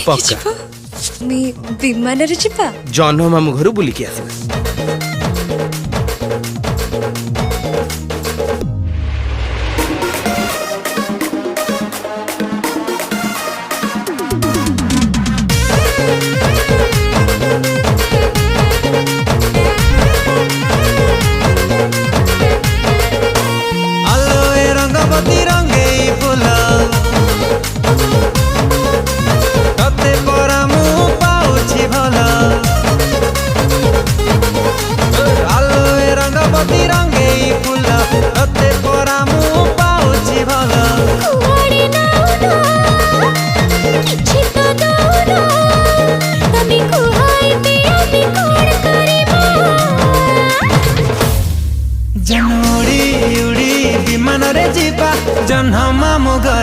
पक्का विमान रे जिबा जन्म मामू घर बुलिकी आसबा। जनोड़ी उड़ी विमान रे जीवा जन्म मामू घर